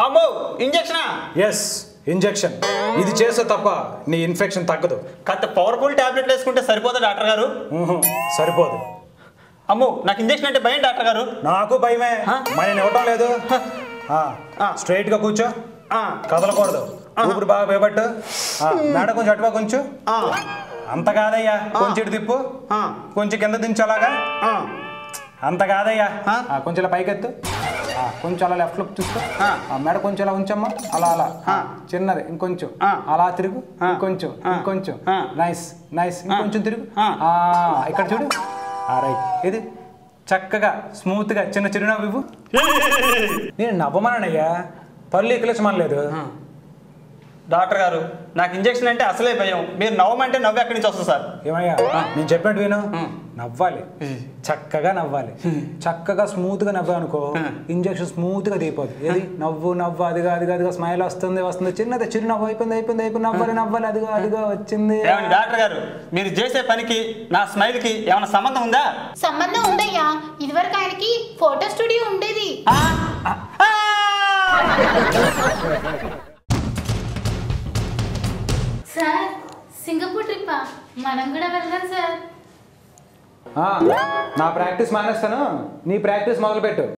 అమ్మో ఇంజెక్షనా? Yes injection. ఇది చేస్తే తప్ప నీ ఇన్ఫెక్షన్ తగ్గదు. కాస్త పవర్ఫుల్ టాబ్లెట్లు వేసుకుంటే సరిపోదా డాక్టర్ గారు? సరిపోదు. అమ్మో నాకు ఇంజెక్షన్ అంటే భయం డాక్టర్ గారు. నాకు భయమే, మరి నేను ఇవ్వటం లేదు. స్ట్రైట్ గా కూర్చో, కదలకూడదు, ఊపిరి బాగా వేయబట్టు, మేడ కొంచెం అటువా కొంచెం. అంత కాదయ్యా, కొంచెం ఇటు తిప్పు, కొంచెం కింద దించు అలాగా. అంత కాదయ్యా, కొంచెం ఇలా పైకెత్తు, కొంచెం అలా లెఫ్ట్ లోకి చూసుకో, మేడ కొంచెం అలా ఉంచమ్మా, అలా అలా చిన్నది, ఇంకొంచెం అలా తిరుగు, ఇంకొంచెం ఇంకొంచెం, నైస్ నైస్, ఇంకొంచెం తిరుగు, ఇక్కడ చూడు, రైట్. ఇది చక్కగా స్మూత్ గా చిన్న చిరునవ్వు ఇవ్వు. నేను నవ్వమనయ్యా, పళ్ళు ఎక్కలేచమనలేదు. డాక్టర్ గారు నాకు ఇంజెక్షన్ అంటే అసలే భయం, మీరు నవ్వమంటే నవ్వు ఎక్కడి నుంచి వస్తుంది సార్? ఏమయ్యా నేను చెప్పినట్టు విను, నవ్వాలి, చక్కగా నవ్వాలి, చక్కగా స్మూత్ గా నవ్వా అనుకో ఇంజెక్షన్ స్మూత్ గా దిగిపోతుంది. ఏది నవ్వు నవ్వు, అదిగా అదిగా అదిగా స్మైల్ వస్తుంది వస్తుంది, చిన్నది చిరునవ్వు, అయిపోయింది అయిపోయింది అయిపోయింది, నవ్వాలి నవ్వాలి, అదిగా అదిగా వచ్చింది. డాక్టర్ గారు మీరు చేసే పనికి నా స్మైల్ కి ఏమైనా సంబంధం ఉందా? సంబంధం ఉందయ్యా, ఇదివరకు ఆయనకి ఫోటో స్టూడియో ఉండేది. సార్ సింగపూర్ ట్రిప్పా? మనం కూడా వెళ్దాం సార్. నా ప్రాక్టీస్ మానేస్తాను, నీ ప్రాక్టీస్ మొదలుపెట్టు.